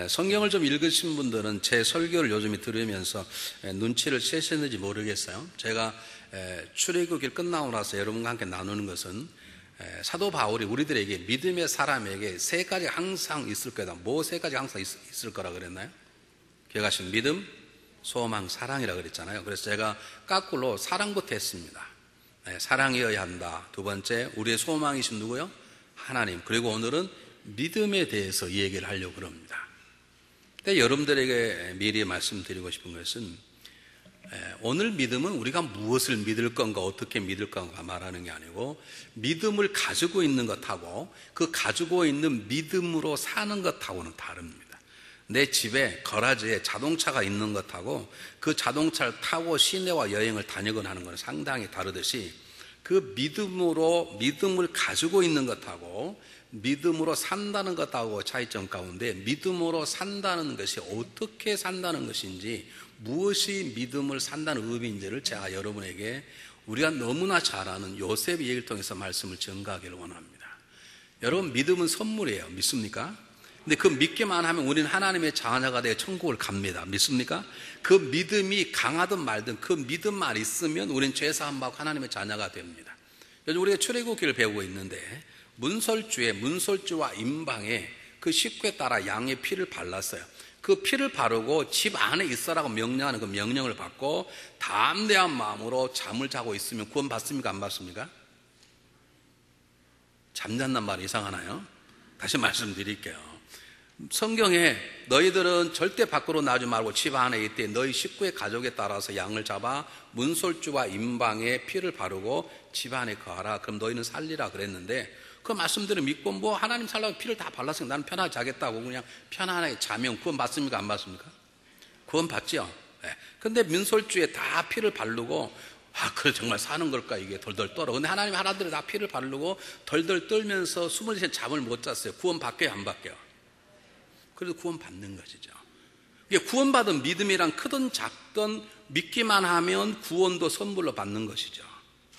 성경을 좀 읽으신 분들은 제 설교를 요즘에 들으면서 눈치를 채셨는지 모르겠어요. 제가 출애굽기 끝나고 나서 여러분과 함께 나누는 것은 사도 바울이 우리들에게 믿음의 사람에게 세 가지 항상 있을 거다. 뭐 세 가지 항상 있을 거라 그랬나요? 기억하시는 믿음, 소망, 사랑이라 그랬잖아요. 그래서 제가 까꾸로 사랑부터 했습니다. 사랑이어야 한다. 두 번째, 우리의 소망이신 누구요? 하나님. 그리고 오늘은 믿음에 대해서 이 얘기를 하려고 합니다. 근데 여러분들에게 미리 말씀드리고 싶은 것은 오늘 믿음은 우리가 무엇을 믿을 건가, 어떻게 믿을 건가 말하는 게 아니고 믿음을 가지고 있는 것하고 그 가지고 있는 믿음으로 사는 것하고는 다릅니다. 내 집에 거라지에 자동차가 있는 것하고 그 자동차를 타고 시내와 여행을 다니거나 하는 것은 상당히 다르듯이 그 믿음을 가지고 있는 것하고 믿음으로 산다는 것하고 차이점 가운데 믿음으로 산다는 것이 어떻게 산다는 것인지 무엇이 믿음을 산다는 의미인지를 제가 여러분에게 우리가 너무나 잘 아는 요셉의 얘기를 통해서 말씀을 전가하기를 원합니다. 여러분, 믿음은 선물이에요. 믿습니까? 근데 그 믿기만 하면 우리는 하나님의 자녀가 되어 천국을 갑니다. 믿습니까? 그 믿음이 강하든 말든 그 믿음만 있으면 우리는 죄사함 받고 하나님의 자녀가 됩니다. 요즘 우리가 출애굽기를 배우고 있는데 문설주와 임방에 그 식구에 따라 양의 피를 발랐어요. 그 피를 바르고 집 안에 있어라고 명령하는 그 명령을 받고 담대한 마음으로 잠을 자고 있으면 구원 받습니까? 안 받습니까? 잠잔단 말이 이상하나요? 다시 말씀드릴게요. 성경에 너희들은 절대 밖으로 나가지 말고 집 안에 있되 너희 식구의 가족에 따라서 양을 잡아 문설주와 임방에 피를 바르고 집 안에 거하라. 그럼 너희는 살리라 그랬는데 그 말씀들을 믿고 뭐 하나님 살라고 피를 다 발랐으니까 나는 편하게 자겠다고 그냥 편안하게 자면 구원 받습니까? 안 받습니까? 구원 받죠. 근데 문설주에 다 피를 바르고 그래 정말 사는 걸까 이게 덜덜 떨어. 근데 하나님 하나들이 다 피를 바르고 덜덜 떨면서 23시간 잠을 못 잤어요. 구원 받게요? 안 받게요? 그래도 구원 받는 것이죠. 이게 구원받은 믿음이란 크든 작든 믿기만 하면 구원도 선물로 받는 것이죠.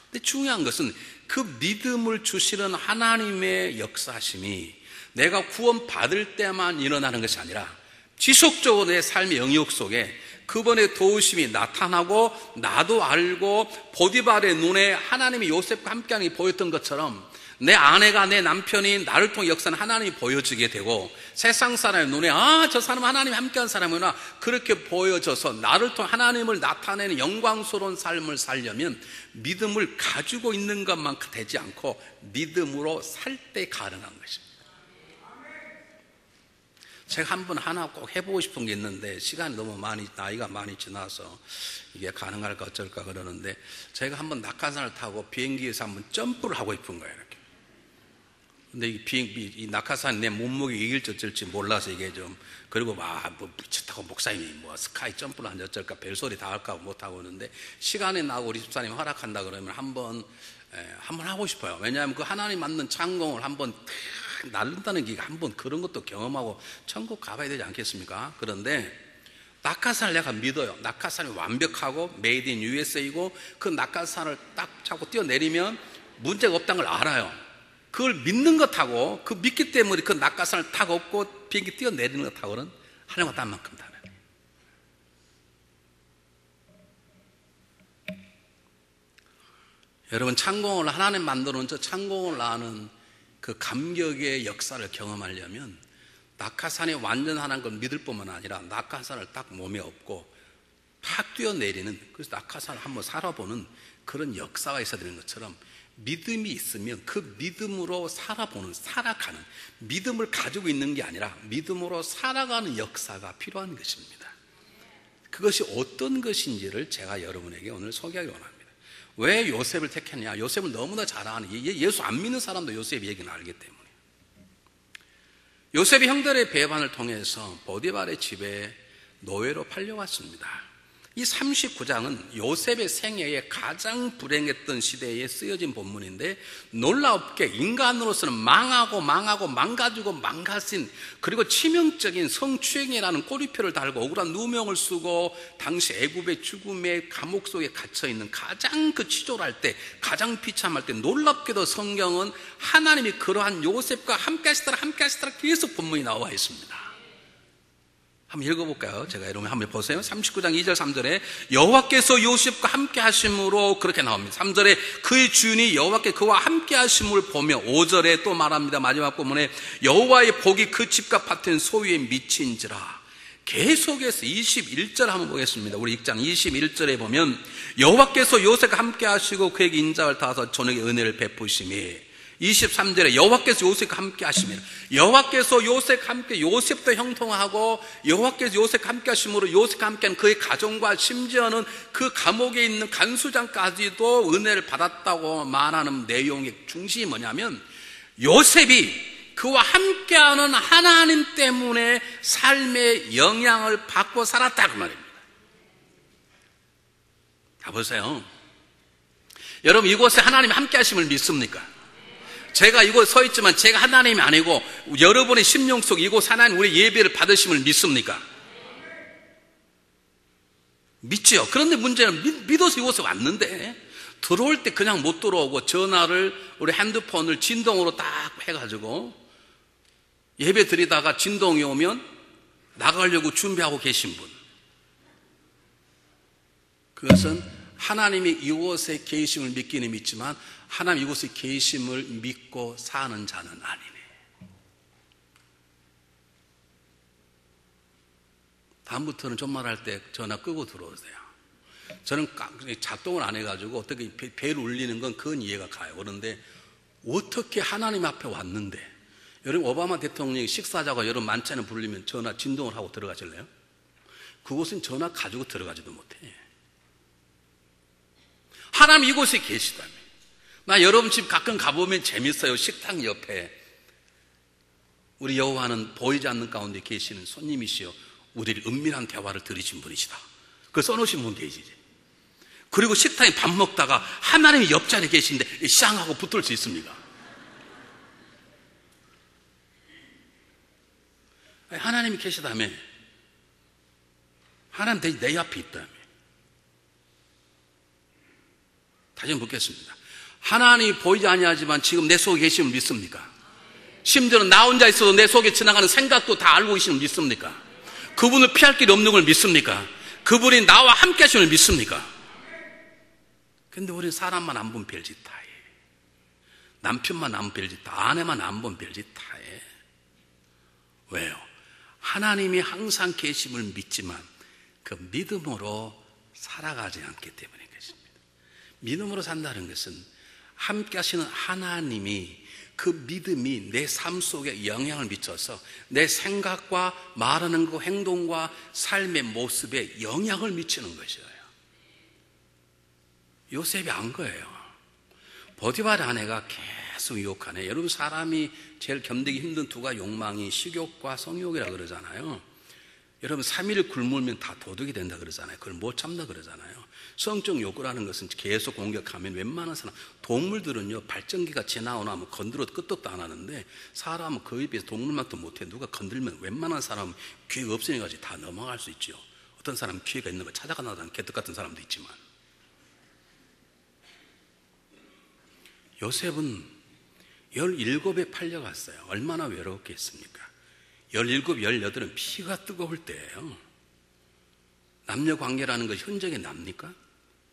근데 중요한 것은 그 믿음을 주시는 하나님의 역사심이 내가 구원받을 때만 일어나는 것이 아니라 지속적으로 내 삶의 영역 속에 그분의 도우심이 나타나고 나도 알고 보디발의 눈에 하나님이 요셉과 함께하는 게 보였던 것처럼 내 아내가 내 남편이 나를 통해 역사는 하나님이 보여지게 되고 세상 사람의 눈에 저 사람은 하나님이 함께한 사람이구나 그렇게 보여져서 나를 통해 하나님을 나타내는 영광스러운 삶을 살려면 믿음을 가지고 있는 것만 되지 않고 믿음으로 살 때 가능한 것입니다. 제가 한번 하나 꼭 해보고 싶은 게 있는데 시간이 너무 나이가 많이 지나서 이게 가능할까 어쩔까 그러는데 제가 한번 낙하산을 타고 비행기에서 한번 점프를 하고 싶은 거예요. 이렇게. 근데 이 낙하산이 내 몸무게 이길지 어쩔지 몰라서 이게 좀 그리고 미쳤다고 목사님이 스카이 점프를 하는지 어쩔까 별소리 다 할까 못하고 있는데 시간이 나고 우리 집사님이 허락한다 그러면 한번 하고 싶어요. 왜냐하면 그 하나님 맞는 창공을 한번 날른다는 게 한번 그런 것도 경험하고 천국 가봐야 되지 않겠습니까? 그런데 낙하산을 내가 믿어요. 낙하산이 완벽하고 메이드 인 USA이고 그 낙하산을 딱 잡고 뛰어내리면 문제가 없다는 걸 알아요. 그걸 믿는 것하고 그 믿기 때문에 그 낙하산을 타고 없고 비행기 뛰어내리는 것하고는 하나님과 딴 만큼 다르요. 여러분 창공을 하나님 만들어놓은 저 창공을 아는 그 감격의 역사를 경험하려면 낙하산이 완전한 걸 믿을 뿐만 아니라 낙하산을 딱 몸에 업고 탁 뛰어내리는 그래서 낙하산을 한번 살아보는 그런 역사가 있어야 되는 것처럼 믿음이 있으면 그 믿음으로 살아가는 믿음을 가지고 있는 게 아니라 믿음으로 살아가는 역사가 필요한 것입니다. 그것이 어떤 것인지를 제가 여러분에게 오늘 소개하기 원합니다. 왜 요셉을 택했냐? 요셉을 너무나 잘 아는 예수 안 믿는 사람도 요셉 얘기는 알기 때문에 요셉이 형들의 배반을 통해서 보디발의 집에 노예로 팔려왔습니다. 이 39장은 요셉의 생애에 가장 불행했던 시대에 쓰여진 본문인데 놀랍게 인간으로서는 망가지고 망가진 그리고 치명적인 성추행이라는 꼬리표를 달고 억울한 누명을 쓰고 당시 애굽의 죽음의 감옥 속에 갇혀있는 가장 그 치졸할 때 가장 비참할 때 놀랍게도 성경은 하나님이 그러한 요셉과 함께 하시더라 계속 본문이 나와 있습니다. 한번 읽어볼까요? 제가 여러분 한번 보세요. 39장 2절 3절에 여호와께서 요셉과 함께 하심으로 그렇게 나옵니다. 3절에 그의 주인이 여호와께 그와 함께 하심을 보며 5절에 또 말합니다. 마지막 부분에 여호와의 복이 그 집과 밭은 소유에 미친지라. 계속해서 21절 한번 보겠습니다. 우리 6장 21절에 보면 여호와께서 요셉과 함께 하시고 그에게 인자를 다하사 저녁에 은혜를 베푸시며 23절에 여호와께서 요셉과 함께 하시며 여호와께서 요셉과 함께 요셉도 형통하고 여호와께서 요셉과 함께 하심으로 요셉과 함께한 그의 가정과 심지어는 그 감옥에 있는 간수장까지도 은혜를 받았다고 말하는 내용의 중심이 뭐냐면 요셉이 그와 함께하는 하나님 때문에 삶의 영향을 받고 살았다 그 말입니다. 자 보세요. 여러분 이곳에 하나님이 함께 하심을 믿습니까? 제가 이곳에 서 있지만 제가 하나님이 아니고 여러분의 심령 속 이곳 하나님 우리 예배를 받으심을 믿습니까? 믿죠. 그런데 문제는 믿어서 이곳에 왔는데 들어올 때 그냥 못 들어오고 전화를 우리 핸드폰을 진동으로 딱 해가지고 예배 드리다가 진동이 오면 나가려고 준비하고 계신 분, 그것은 하나님이 이곳에 계심을 믿기는 믿지만 하나님 이곳에 계심을 믿고 사는 자는 아니네. 다음부터는 존말할 때 전화 끄고 들어오세요. 저는 작동을 안 해가지고 어떻게 벨 울리는 건 그건 이해가 가요. 그런데 어떻게 하나님 앞에 왔는데 여러분 오바마 대통령이 식사하자고 여러분 만찬을 부르면 전화 진동을 하고 들어가실래요? 그곳은 전화 가지고 들어가지도 못해. 하나님 이곳에 계시다며. 나 여러분 집 가끔 가보면 재밌어요. 식탁 옆에 우리 여호와는 보이지 않는 가운데 계시는 손님이시여 우리를 은밀한 대화를 들으신 분이시다. 그걸 써놓으신 분 계시지. 그리고 식탁에 밥 먹다가 하나님이 옆자리에 계신데 쌍하고 붙을 수 있습니까? 하나님이 계시다며. 하나님 내 앞에 있다며. 다시 묻겠습니다. 하나님이 보이지 아니하지만 지금 내 속에 계심을 믿습니까? 심지어는 나 혼자 있어도 내 속에 지나가는 생각도 다 알고 계심을 믿습니까? 그분을 피할 길이 없는 걸 믿습니까? 그분이 나와 함께 하심을 믿습니까? 근데 우리는 사람만 안 본 별짓 다 해. 남편만 안 본 별짓 다, 아내만 안 본 별짓 다 해. 왜요? 하나님이 항상 계심을 믿지만 그 믿음으로 살아가지 않기 때문에 그렇습니다. 믿음으로 산다는 것은 함께 하시는 하나님이 그 믿음이 내 삶 속에 영향을 미쳐서 내 생각과 말하는 그 행동과 삶의 모습에 영향을 미치는 것이에요. 요셉이 안 거예요. 보디발 아내가 계속 유혹하네. 여러분 사람이 제일 견디기 힘든 두 가지 욕망이 식욕과 성욕이라 그러잖아요. 여러분 3일 굶으면 다 도둑이 된다 그러잖아요. 그걸 못 참다 그러잖아요. 성적 욕구라는 것은 계속 공격하면 웬만한 사람, 동물들은요 발전기가 지나고 나면 건드려도 끄떡도 안 하는데 사람은 그에 비해서 동물만도 못해. 누가 건들면 웬만한 사람은 기회가 없으니까 다 넘어갈 수 있죠. 어떤 사람은 기회가 있는 걸 찾아가나다는 개떡 같은 사람도 있지만 요셉은 17에 팔려갔어요. 얼마나 외로웠겠습니까? 17, 18은 피가 뜨거울 때예요. 남녀관계라는 것이 흔적이 납니까?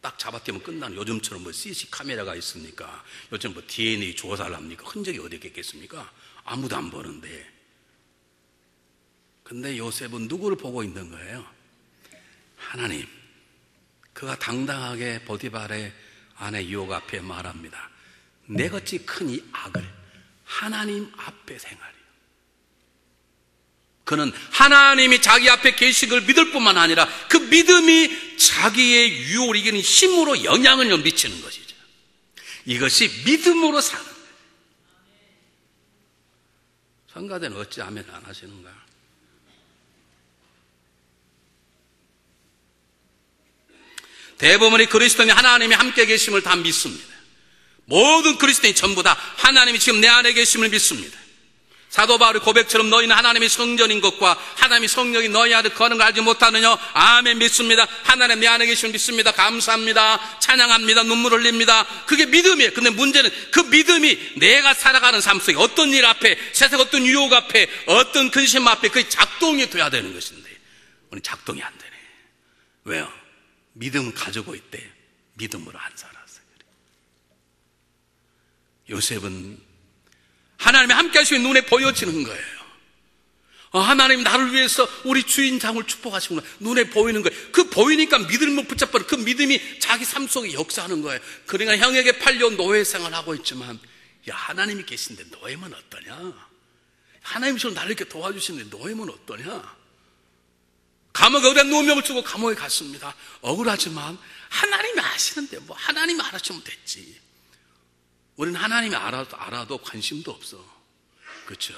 딱 잡아떼면 끝나는, 요즘처럼 뭐 CC 카메라가 있습니까? 요즘 뭐 DNA 조사를 합니까? 흔적이 어디 있겠습니까? 아무도 안 보는데. 근데 요셉은 누구를 보고 있는 거예요? 하나님. 그가 당당하게 보디발의 아내 유혹 앞에 말합니다. 내같이 큰 이 악을 하나님 앞에 행하리요. 그는 하나님이 자기 앞에 계신 걸 믿을 뿐만 아니라 그 믿음이 자기의 유혹을 이기는 힘으로 영향을 미치는 것이죠. 이것이 믿음으로 사는 거예요. 성가대는 어찌 아멘 안 하시는가? 대부분의 그리스도인이 하나님이 함께 계심을 다 믿습니다. 모든 그리스도인이 전부 다 하나님이 지금 내 안에 계심을 믿습니다. 사도 바울의 고백처럼 너희는 하나님의 성전인 것과 하나님의 성령이 너희 안에 거하는 걸 알지 못하느냐? 아멘 믿습니다. 하나님 내 안에 계심을 믿습니다. 감사합니다. 찬양합니다. 눈물 흘립니다. 그게 믿음이에요. 근데 문제는 그 믿음이 내가 살아가는 삶 속에 어떤 일 앞에, 세상 어떤 유혹 앞에, 어떤 근심 앞에 그게 작동이 돼야 되는 것인데 우리 작동이 안 되네. 왜요? 믿음을 가지고 있대. 믿음으로 안 살았어요. 요셉은 하나님이 함께 하시면 눈에 보여지는 거예요. 하나님 나를 위해서 우리 주인장을 축복하시구나. 눈에 보이는 거예요. 그 보이니까 믿음을 붙잡고 그 믿음이 자기 삶 속에 역사하는 거예요. 그러니까 형에게 팔려 노예 생활을 하고 있지만, 야, 하나님이 계신데 노예면 어떠냐? 하나님처럼 나를 이렇게 도와주시는데 노예면 어떠냐? 감옥에 어디다 누명을 주고 감옥에 갔습니다. 억울하지만 하나님이 아시는데 뭐 하나님이 알아주면 됐지. 우리는 하나님이 알아도 관심도 없어. 그렇죠?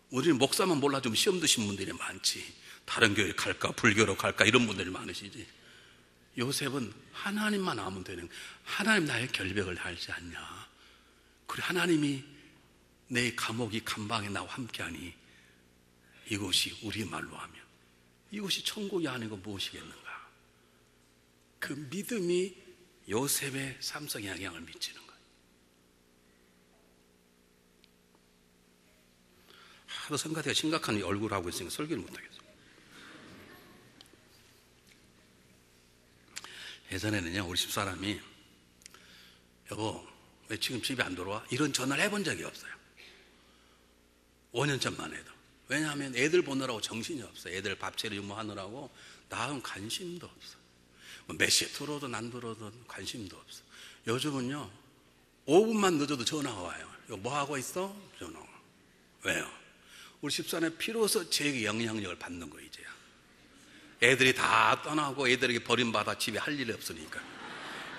우리는 목사만 몰라주면 시험 드신 분들이 많지. 다른 교회 갈까 불교로 갈까 이런 분들이 많으시지. 요셉은 하나님만 아면 되는, 하나님 나의 결백을 알지 않냐. 그래, 하나님이 내 감옥이 감방에 나와 함께하니 이곳이 우리 말로 하면 이곳이 천국이 아니고 무엇이겠는가. 그 믿음이 요셉의 삶 속에 영향을 미치는 거예요. 하도 성가대가 심각한 얼굴을 하고 있으니까 설교를 못하겠어요. 예전에는요, 우리 집사람이 여보 왜 지금 집에 안 들어와? 이런 전화를 해본 적이 없어요. 5년 전만 해도. 왜냐하면 애들 보느라고 정신이 없어요. 애들 밥 차리고 뭐 하느라고 나는 관심도 없어. 몇 시에 들어오든 안 들어오든 관심도 없어. 요즘은요 5분만 늦어도 전화가 와요. 뭐 하고 있어? 전화. 왜요? 우리 집사람의 피로서 제게 영향력을 받는 거 이제야. 애들이 다 떠나고 애들에게 버림받아 집에 할 일이 없으니까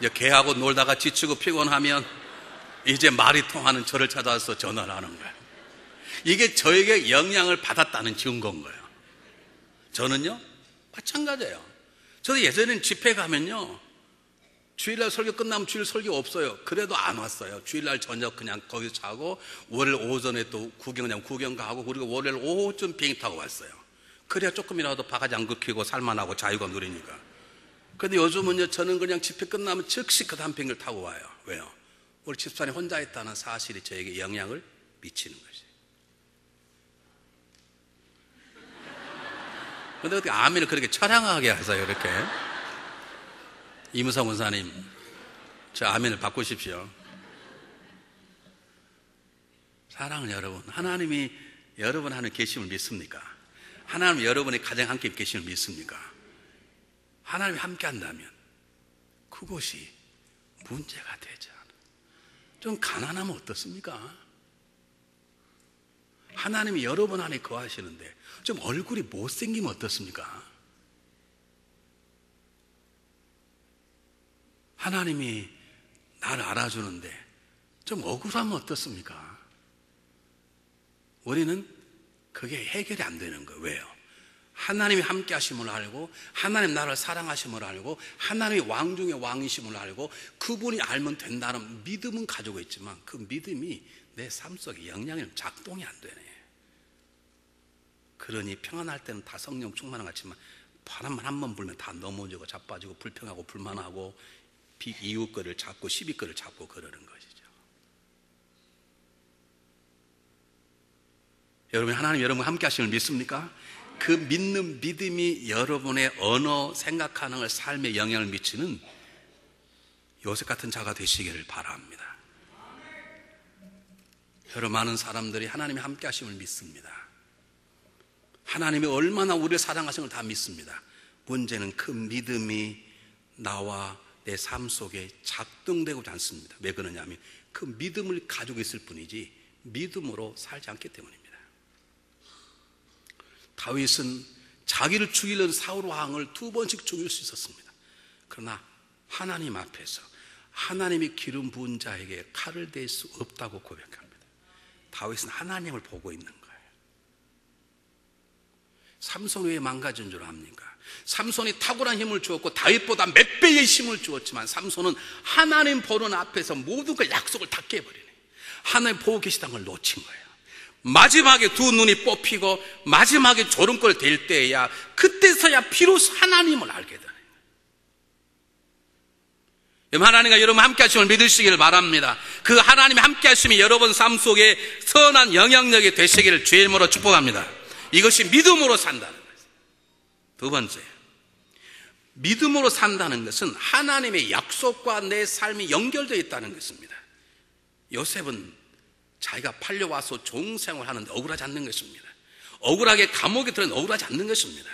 이제 걔하고 놀다가 지치고 피곤하면 이제 말이 통하는 저를 찾아서 전화를 하는 거예요. 이게 저에게 영향을 받았다는 증거인 거예요. 저는요 마찬가지예요. 저도 예전에는 집회 가면요 주일날 설교 끝나면 주일 설교 없어요. 그래도 안 왔어요. 주일날 저녁 그냥 거기서 자고 월요일 오전에 또 구경 가고 그리고 월요일 오후쯤 비행기 타고 왔어요. 그래야 조금이라도 바가지 안 긁히고 살만하고 자유가 누리니까. 근데 요즘은요 저는 그냥 집회 끝나면 즉시 그 다음 비행기를 타고 와요. 왜요? 우리 집사람이 혼자 있다는 사실이 저에게 영향을 미치는 거지. 근데 어떻게 아멘을 그렇게 처량하게 하세요, 이렇게? 이무성 원사님, 저 아멘을 바꾸십시오. 사랑하는 여러분, 하나님이 여러분 하는 계심을 믿습니까? 하나님이 여러분의 가정 함께 계심을 믿습니까? 하나님이 함께 한다면 그것이 문제가 되지 않아요. 좀 가난하면 어떻습니까? 하나님이 여러분 안에 거하시는데 좀 얼굴이 못생기면 어떻습니까? 하나님이 나를 알아주는데 좀 억울하면 어떻습니까? 우리는 그게 해결이 안 되는 거예요. 왜요? 하나님이 함께 하심을 알고 하나님 나를 사랑하심을 알고 하나님이 왕 중에 왕이심을 알고 그분이 알면 된다는 믿음은 가지고 있지만 그 믿음이 내 삶 속에 영향이 작동이 안 되네. 그러니 평안할 때는 다 성령 충만한 것 같지만 바람만 한 번 불면 다 넘어지고 자빠지고 불평하고 불만하고 이웃 거를 잡고 시비 거를 잡고 그러는 것이죠. 여러분 하나님 여러분 함께 하심을 믿습니까? 그 믿는 믿음이 여러분의 언어 생각하는 걸 삶에 영향을 미치는 요셉 같은 자가 되시기를 바랍니다. 여러분 많은 사람들이 하나님이 함께 하심을 믿습니다. 하나님이 얼마나 우리를 사랑하신 걸 다 믿습니다. 문제는 그 믿음이 나와 내 삶 속에 작동되고자 않습니다. 왜 그러냐면 그 믿음을 가지고 있을 뿐이지 믿음으로 살지 않기 때문입니다. 다윗은 자기를 죽이려는 사울 왕을 2번씩 죽일 수 있었습니다. 그러나 하나님 앞에서 하나님이 기름 부은 자에게 칼을 댈 수 없다고 고백합니다. 다윗은 하나님을 보고 있는 거예요. 삼손 왜 망가진 줄 압니까? 삼손이 탁월한 힘을 주었고 다윗보다 몇 배의 힘을 주었지만 삼손은 하나님 보는 앞에서 모든 걸 약속을 다 깨버리네. 하나님 보고 계시다는 걸 놓친 거예요. 마지막에 두 눈이 뽑히고 마지막에 조롱골 될 때야 그때서야 비로소 하나님을 알게 되네. 하나님과 여러분 함께 하심을 믿으시기를 바랍니다. 그 하나님이 함께 하심이 여러분 삶 속에 선한 영향력이 되시기를 주의 이름으로 축복합니다. 이것이 믿음으로 산다는 거예요. 두 번째, 믿음으로 산다는 것은 하나님의 약속과 내 삶이 연결되어 있다는 것입니다. 요셉은 자기가 팔려와서 종생활을 하는데 억울하지 않는 것입니다. 억울하게 감옥에 들어는 억울하지 않는 것입니다.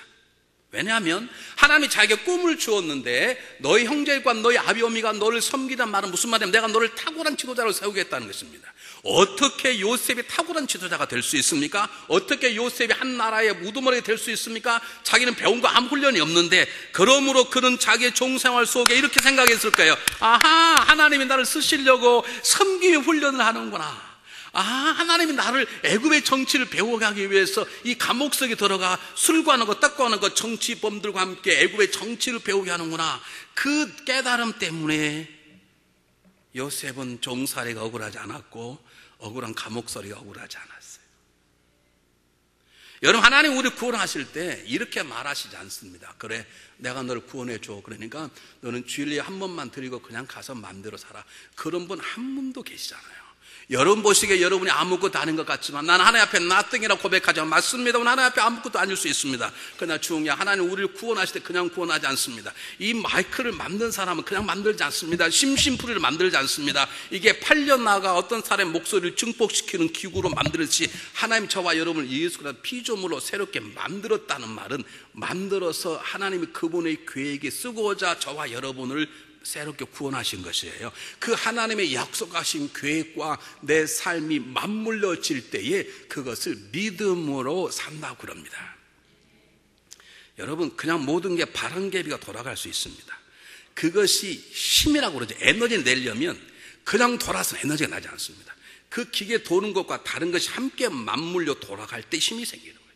왜냐하면 하나님이 자기에게 꿈을 주었는데 너희 형제과 너희 아비어미가 너를 섬기란 말은 무슨 말이냐면 내가 너를 탁월한 지도자로 세우겠다는 것입니다. 어떻게 요셉이 탁월한 지도자가 될 수 있습니까? 어떻게 요셉이 한 나라의 우두머리가 될 수 있습니까? 자기는 배운 거 아무 훈련이 없는데, 그러므로 그는 자기의 종생활 속에 이렇게 생각했을 거예요. 아하, 하나님이 나를 쓰시려고 섬김의 훈련을 하는구나. 하나님이 나를 애굽의 정치를 배워가기 위해서 이 감옥 속에 들어가 술과 하는 것, 떡과 하는 것, 정치범들과 함께 애굽의 정치를 배우게 하는구나. 그 깨달음 때문에 요셉은 종살이가 억울하지 않았고 억울한 감옥살이가 억울하지 않았어요. 여러분, 하나님 우리 구원하실 때 이렇게 말하시지 않습니다. 그래, 내가 너를 구원해 줘. 그러니까 너는 주일에 한 번만 드리고 그냥 가서 마음대로 살아. 그런 분 한 분도 계시잖아요. 여러분 보시기에 여러분이 아무것도 아닌 것 같지만 나는 하나님 앞에 nothing이라고 고백하지만 맞습니다. 하나님 앞에 아무것도 아닐 수 있습니다. 그러나 중요한 하나님 우리를 구원하실 때 그냥 구원하지 않습니다. 이 마이크를 만든 사람은 그냥 만들지 않습니다. 심심풀이를 만들지 않습니다. 이게 8년 나가 어떤 사람의 목소리를 증폭시키는 기구로 만들었지, 하나님 저와 여러분을 예수 그리스도 피조물로 새롭게 만들었다는 말은 만들어서 하나님이 그분의 계획에 쓰고자 저와 여러분을 새롭게 구원하신 것이에요. 그 하나님의 약속하신 계획과 내 삶이 맞물려질 때에 그것을 믿음으로 산다고 그럽니다. 여러분, 그냥 모든 게 바람개비가 돌아갈 수 있습니다. 그것이 힘이라고 그러죠. 에너지를 내려면 그냥 돌아서 에너지가 나지 않습니다. 그 기계 도는 것과 다른 것이 함께 맞물려 돌아갈 때 힘이 생기는 거예요.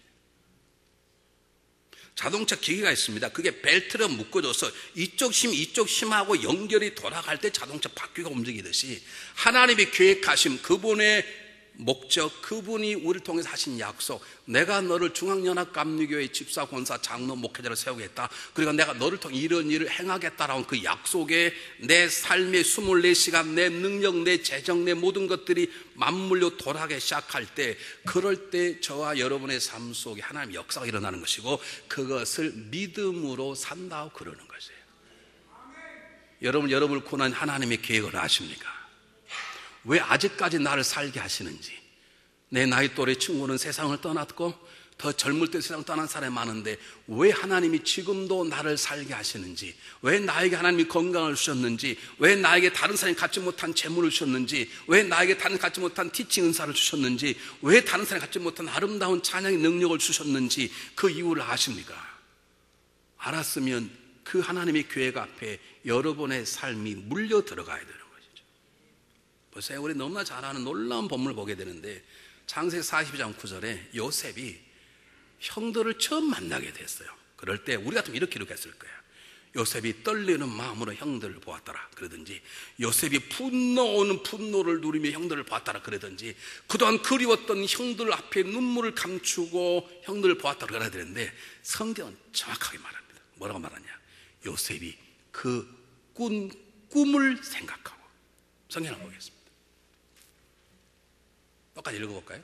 자동차 기계가 있습니다. 그게 벨트로 묶어줘서 이쪽 힘하고 연결이 돌아갈 때 자동차 바퀴가 움직이듯이 하나님이 계획하신 그분의 목적, 그분이 우리를 통해서 하신 약속, 내가 너를 중앙연합감리교회 집사, 권사, 장로, 목회자로 세우겠다, 그리고 내가 너를 통해 이런 일을 행하겠다라는 그 약속에 내 삶의 24시간, 내 능력, 내 재정, 내 모든 것들이 맞물려 돌아가기 시작할 때, 그럴 때 저와 여러분의 삶 속에 하나님의 역사가 일어나는 것이고 그것을 믿음으로 산다고 그러는 것이에요. 여러분을 구원한 하나님의 계획을 아십니까? 왜 아직까지 나를 살게 하시는지. 내 나이 또래 친구는 세상을 떠났고 더 젊을 때 세상 떠난 사람이 많은데 왜 하나님이 지금도 나를 살게 하시는지, 왜 나에게 하나님이 건강을 주셨는지, 왜 나에게 다른 사람이 갖지 못한 재물을 주셨는지, 왜 나에게 다른 사람이 갖지 못한 티칭 은사를 주셨는지, 왜 다른 사람이 갖지 못한 아름다운 찬양의 능력을 주셨는지 그 이유를 아십니까? 알았으면 그 하나님의 계획 앞에 여러분의 삶이 물려 들어가야 되는 것이죠. 보세요, 우리 너무나 잘 아는 놀라운 본문을 보게 되는데 창세기 42장 9절에 요셉이 형들을 처음 만나게 됐어요. 그럴 때 우리 같으면 이렇게 기록했을 거예요. 요셉이 떨리는 마음으로 형들을 보았더라 그러든지, 요셉이 분노하는 분노를 누리며 형들을 보았더라 그러든지, 그동안 그리웠던 형들 앞에 눈물을 감추고 형들을 보았더라 그래야 되는데 성경은 정확하게 말합니다. 뭐라고 말하냐? 요셉이 그 꿈을 생각하고. 성경을 보겠습니다. 똑같이 읽어볼까요?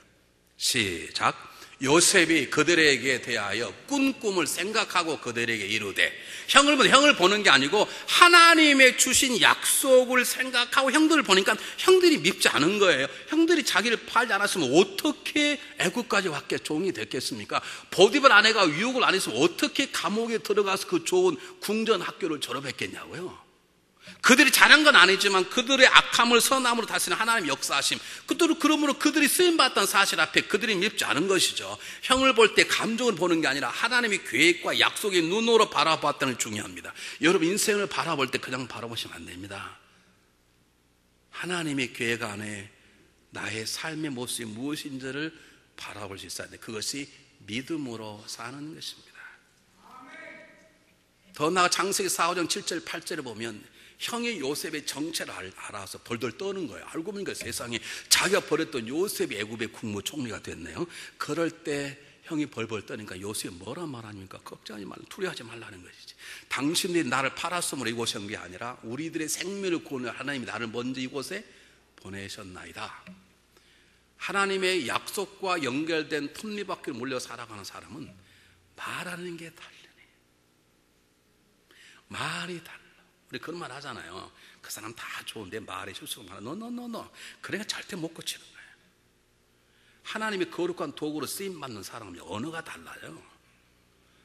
시작. 요셉이 그들에게 대하여 꾼 꿈을 생각하고 그들에게 이르되, 형을 보는 게 아니고 하나님의 주신 약속을 생각하고 형들을 보니까 형들이 밉지 않은 거예요. 형들이 자기를 팔지 않았으면 어떻게 애국까지 왔겠, 종이 됐겠습니까? 보디발 아내가 유혹을 안 했으면 어떻게 감옥에 들어가서 그 좋은 궁전 학교를 졸업했겠냐고요. 그들이 잘한 건 아니지만 그들의 악함을 선함으로 다스리는 하나님의 역사하심, 그러므로 그들이 쓰임받았던 사실 앞에 그들이 밉지 않은 것이죠. 형을 볼 때 감정을 보는 게 아니라 하나님의 계획과 약속의 눈으로 바라봤다는 게 중요합니다. 여러분 인생을 바라볼 때 그냥 바라보시면 안 됩니다. 하나님의 계획 안에 나의 삶의 모습이 무엇인지를 바라볼 수 있어야 돼. 그것이 믿음으로 사는 것입니다. 더 나아가 창세기 4장 7절 8절에 보면 형이 요셉의 정체를 알아서 벌벌 떠는 거예요. 알고 보니까 세상에 자기가 버렸던 요셉이 애굽의 국무총리가 됐네요. 그럴 때 형이 벌벌 떠니까 요셉이 뭐라 말합니까? 걱정하지 말라, 두려워하지 말라는 것이지. 당신들이 나를 팔았으므로 이곳에 온 게 아니라 우리들의 생명을 구원해 하나님이 나를 먼저 이곳에 보내셨나이다. 하나님의 약속과 연결된 톱니바퀴를 물려 살아가는 사람은 말하는 게 달라요. 말이 달라. 우리 그런 말 하잖아요. 그 사람 다 좋은데 말에 실수가 많아. 노. 그러니까 절대 못 고치는 거예요. 하나님이 거룩한 도구로 쓰임받는 사람은 언어가 달라요.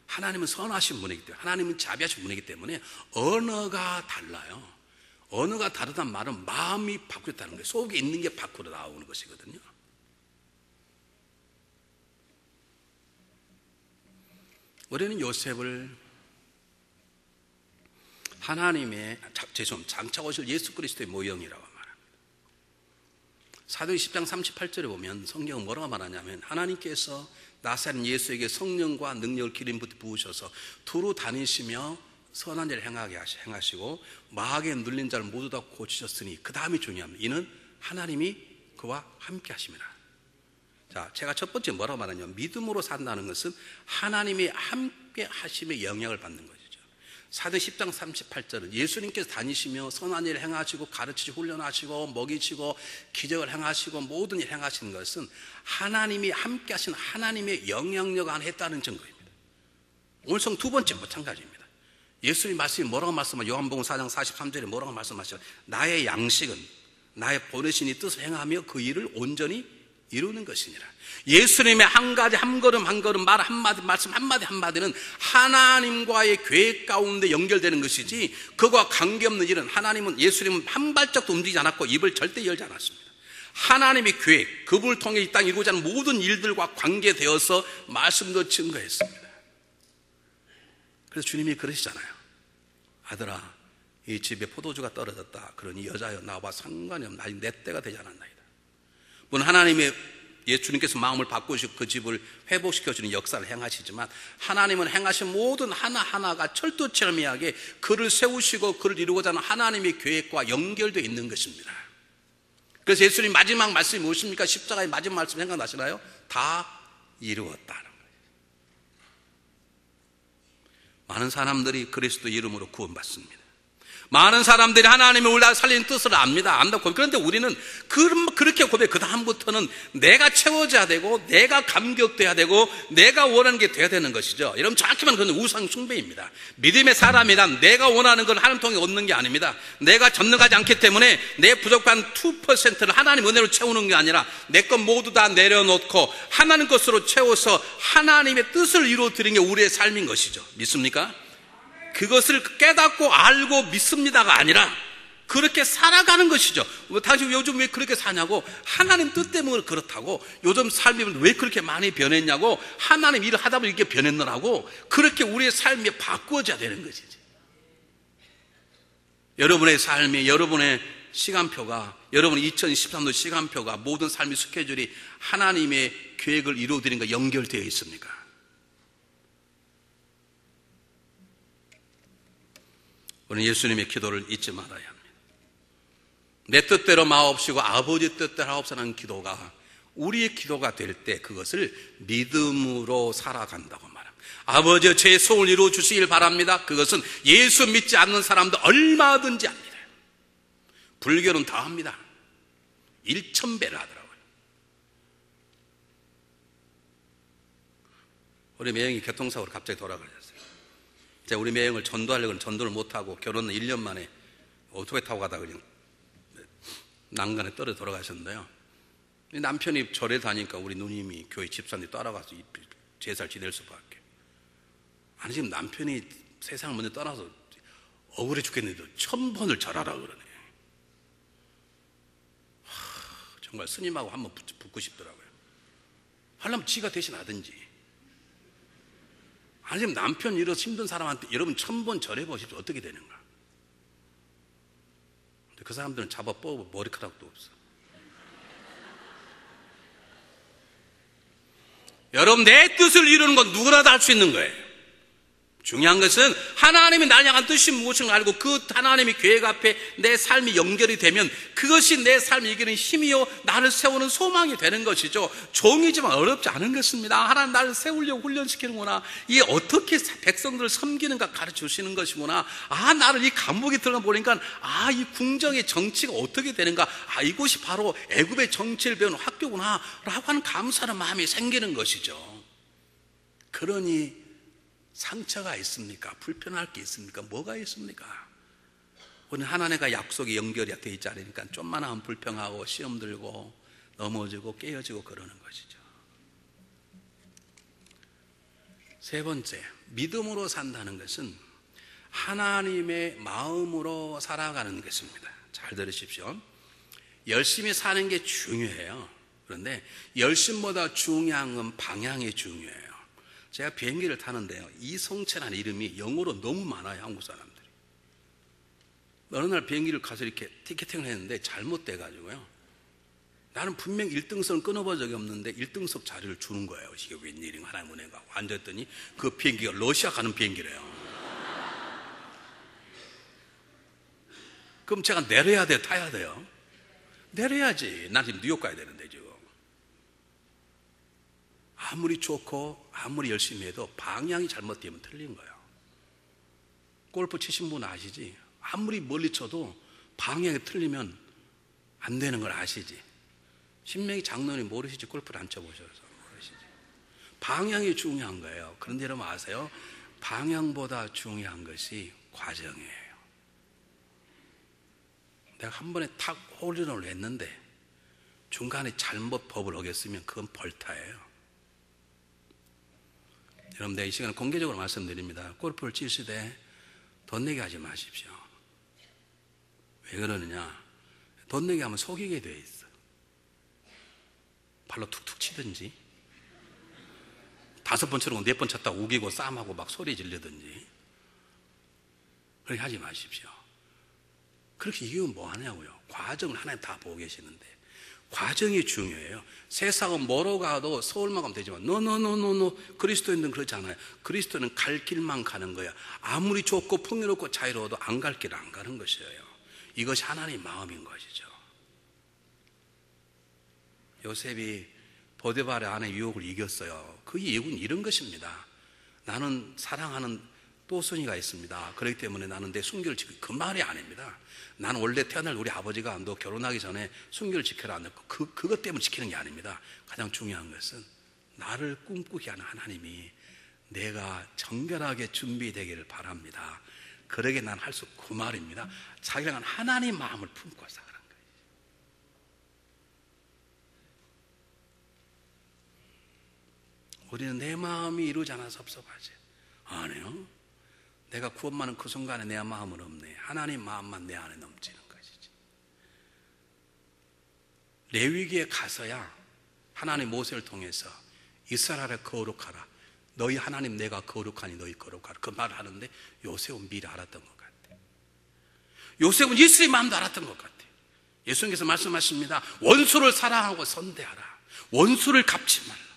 하나님은 선하신 분이기 때문에, 하나님은 자비하신 분이기 때문에 언어가 달라요. 언어가 다르다는 말은 마음이 바뀌었다는 거예요. 속에 있는 게 밖으로 나오는 것이거든요. 우리는 요셉을 하나님의 장차 오실 예수 그리스도의 모형이라고 말합니다. 사도행 10장 38절에 보면 성경은 뭐라고 말하냐면, 하나님께서 나사렛 예수에게 성령과 능력을 기름 부으셔서 두루 다니시며 선한 일을 행하게 행하시고 마귀에 눌린 자를 모두 다 고치셨으니, 그 다음이 중요합니다. 이는 하나님이 그와 함께 하심이라. 자, 제가 첫 번째 뭐라고 말하냐면, 믿음으로 산다는 것은 하나님이 함께 하심의 영향을 받는 것이죠. 사도행 10장 38절은 예수님께서 다니시며 선한 일을 행하시고 가르치시고 훈련하시고 먹이시고 기적을 행하시고 모든 일을 행하시는 것은 하나님이 함께 하신 하나님의 영향력 안에 했다는 증거입니다. 오늘 성 두 번째 마찬가지입니다. 예수님 말씀이 뭐라고 말씀하시죠? 요한복음 4장 43절에 뭐라고 말씀하시죠? 나의 양식은 나의 보내신 이 뜻을 행하며 그 일을 온전히 이루는 것이니라. 예수님의 한 가지 한 걸음 한 걸음 말 한마디 말씀 한마디 한마디는 하나님과의 계획 가운데 연결되는 것이지, 그와 관계없는 일은 하나님은, 예수님은 한 발짝도 움직이지 않았고 입을 절대 열지 않았습니다. 하나님의 계획, 그분을 통해 이 땅에 이루고자 하는 모든 일들과 관계되어서 말씀도 증거했습니다. 그래서 주님이 그러시잖아요. 아들아, 이 집에 포도주가 떨어졌다. 그러니 여자여 나와 상관이 없나. 아직 내 때가 되지 않았나이다. 물론 하나님의 예수님께서 마음을 바꾸시고 그 집을 회복시켜주는 역사를 행하시지만, 하나님은 행하신 모든 하나하나가 철두철미하게 그를 세우시고 그를 이루고자 하는 하나님의 계획과 연결되어 있는 것입니다. 그래서 예수님 마지막 말씀이 무엇입니까? 십자가의 마지막 말씀 생각나시나요? 다 이루었다는 거예요. 많은 사람들이 그리스도 이름으로 구원받습니다. 많은 사람들이 하나님의 우리를 살리는 뜻을 압니다. 그런데 우리는 그렇게 고백, 그 다음부터는 내가 채워져야 되고 내가 감격돼야 되고 내가 원하는 게 돼야 되는 것이죠. 여러분, 정확히 말하면 그건 우상 숭배입니다. 믿음의 사람이란 내가 원하는 걸 하나님 통해 얻는 게 아닙니다. 내가 전능하지 않기 때문에 내 부족한 2%를 하나님 은혜로 채우는 게 아니라 내 것 모두 다 내려놓고 하나님 것으로 채워서 하나님의 뜻을 이루어드리는 게 우리의 삶인 것이죠. 믿습니까? 그것을 깨닫고 알고 믿습니다가 아니라 그렇게 살아가는 것이죠. 당신 요즘 왜 그렇게 사냐고, 하나님 뜻 때문에 그렇다고, 요즘 삶이 왜 그렇게 많이 변했냐고, 하나님 일을 하다 보니 이렇게 변했느라고, 그렇게 우리의 삶이 바꾸어져야 되는 것이지. 여러분의 삶이, 여러분의 시간표가, 여러분의 2023년 시간표가, 모든 삶의 스케줄이 하나님의 계획을 이루어드리는 것과 연결되어 있습니까? 우리는 예수님의 기도를 잊지 말아야 합니다. 내 뜻대로 마옵시고 아버지 뜻대로 하옵소서라는 기도가 우리의 기도가 될 때 그것을 믿음으로 살아간다고 말합니다. 아버지여 제 소원을 이루어 주시길 바랍니다. 그것은 예수 믿지 않는 사람도 얼마든지 합니다. 불교는 다 합니다. 1000배를 하더라고요. 우리 매형이 교통사고로 갑자기 돌아가셨어요. 제가 우리 매형을 전도하려고 전도를 못하고 결혼은 1년 만에 오토바이 타고 가다가 그냥 난간에 떨어 돌아가셨는데요. 남편이 절에 다니니까 우리 누님이 교회 집사님 따라가서 제사를 지낼 수밖에. 아니, 지금 남편이 세상을 먼저 떠나서 억울해 죽겠는데 1000번을 절하라 그러네. 정말 스님하고 한번 붙고 싶더라고요. 하려면 지가 대신 하든지. 아니, 지금 남편 이런 힘든 사람한테 여러분 1000번 절해보십시오. 어떻게 되는가? 근데 그 사람들은 잡아 뽑고 머리카락도 없어. 여러분, 내 뜻을 이루는 건 누구나 다 할 수 있는 거예요. 중요한 것은 하나님이 나를 향한 뜻이 무엇인가 알고 그 하나님의 계획 앞에 내 삶이 연결이 되면 그것이 내 삶을 이기는 힘이요 나를 세우는 소망이 되는 것이죠. 종이지만 어렵지 않은 것입니다. 하나님 나를 세우려고 훈련시키는구나. 이게 어떻게 백성들을 섬기는가 가르쳐주시는 것이구나. 아, 나를 이 감옥에 들어가 보니까 이 궁정의 정치가 어떻게 되는가. 이곳이 바로 애굽의 정치를 배우는 학교구나 라고 하는 감사하는 마음이 생기는 것이죠. 그러니 상처가 있습니까? 불편할 게 있습니까? 뭐가 있습니까? 우리는 하나님과 약속이 연결이 되어 있지 않으니까 좀만 하면 불평하고 시험 들고 넘어지고 깨어지고 그러는 것이죠. 세 번째, 믿음으로 산다는 것은 하나님의 마음으로 살아가는 것입니다. 잘 들으십시오. 열심히 사는 게 중요해요. 그런데 열심보다 중요한 건 방향이 중요해요. 제가 비행기를 타는데요, 이성채라는 이름이 영어로 너무 많아요. 한국 사람들이. 어느 날 비행기를 가서 이렇게 티켓팅을 했는데 잘못돼가지고요, 나는 분명 1등석을 끊어본 적이 없는데 1등석 자리를 주는 거예요. 이게 웬일인가 하나님 은혜가. 앉았더니 그 비행기가 러시아 가는 비행기래요. 그럼 제가 내려야 돼요? 타야 돼요? 내려야지. 난 지금 뉴욕 가야 되는데 지금. 아무리 좋고 아무리 열심히 해도 방향이 잘못되면 틀린 거예요. 골프 치신 분 아시지? 아무리 멀리 쳐도 방향이 틀리면 안 되는 걸 아시지? 신명희 장로님 모르시지? 골프를 안 쳐보셔서 모르시지? 방향이 중요한 거예요. 그런데 여러분 아세요? 방향보다 중요한 것이 과정이에요. 내가 한 번에 탁 홀인원을 했는데 중간에 잘못 법을 어겼으면 그건 벌타예요. 여러분, 내가 이 시간에 공개적으로 말씀드립니다. 골프를 치시되 돈 내기 하지 마십시오. 왜 그러느냐? 돈 내기 하면 속이게 돼 있어. 발로 툭툭 치든지 5번 치고 4번 쳤다가 우기고 싸움하고 막 소리 지르든지 그렇게 하지 마십시오. 그렇게 이기면 뭐 하냐고요? 과정을 하나님 다 보고 계시는데 과정이 중요해요. 세상은 뭐로 가도 서울만 가면 되지만 노 그리스도인들은 그렇지 않아요. 그리스도는 갈 길만 가는 거야. 아무리 좋고 풍요롭고 자유로워도 안 갈 길 안 가는 것이에요. 이것이 하나님의 마음인 것이죠. 요셉이 보디발의 아내 유혹을 이겼어요. 그 이유는 이런 것입니다. 나는 사랑하는 또순이가 있습니다. 그렇기 때문에 나는 내 순결을 지키고, 그 말이 아닙니다. 나는 원래 태어날 우리 아버지가 너 결혼하기 전에 순결을 지켜라 안 했고 그것 때문에 지키는 게 아닙니다. 가장 중요한 것은 나를 꿈꾸게 하는 하나님이 내가 정결하게 준비되기를 바랍니다. 그러게 난 할 수 없고 그 말입니다. 자기랑 하나님 마음을 품고 살아가는 거예요. 우리는 내 마음이 이루지 않아서 섭섭하지. 아니요. 내가 구원받는 그 순간에 내 마음은 없네. 하나님 마음만 내 안에 넘치는 것이지. 레위기에 가서야 하나님 모세를 통해서 이스라엘을 거룩하라. 너희 하나님 내가 거룩하니 너희 거룩하라. 그 말을 하는데 요셉은 미리 알았던 것 같아. 요셉은 예수의 마음도 알았던 것 같아. 예수님께서 말씀하십니다. 원수를 사랑하고 선대하라. 원수를 갚지 말라.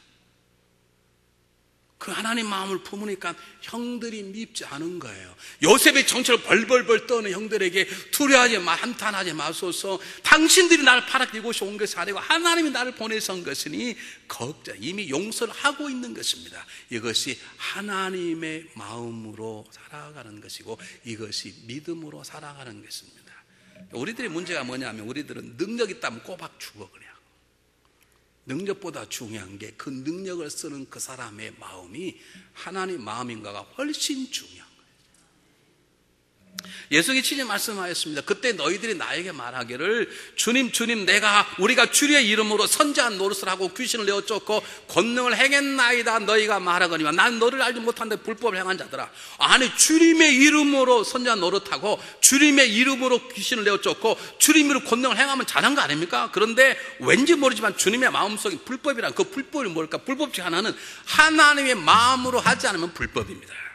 그 하나님 마음을 품으니까 형들이 밉지 않은 거예요. 요셉의 정체를 벌벌벌 떠는 형들에게 두려워하지 마, 한탄하지 마소서. 당신들이 나를 팔아 이곳에 온 것이 아니고 하나님이 나를 보내서 온 것이니 걱정, 이미 용서를 하고 있는 것입니다. 이것이 하나님의 마음으로 살아가는 것이고 이것이 믿음으로 살아가는 것입니다. 우리들의 문제가 뭐냐면 우리들은 능력 있다면 꼬박 죽어 그래요. 능력보다 중요한 게 그 능력을 쓰는 그 사람의 마음이 하나님 마음인가가 훨씬 중요한 거예요. 예수님이 친히 말씀하였습니다. 그때 너희들이 나에게 말하기를 주님 우리가 주의 이름으로 선지한 노릇을 하고 귀신을 내어 쫓고 권능을 행했나이다 너희가 말하거니와 난 너를 알지 못한데 불법을 행한 자들아. 아니 주님의 이름으로 선지한 노릇하고 주님의 이름으로 귀신을 내어 쫓고 주님으로 권능을 행하면 잘한 거 아닙니까? 그런데 왠지 모르지만 주님의 마음속에 불법이란 그 불법이 뭘까? 불법 중 하나는 하나님의 마음으로 하지 않으면 불법입니다.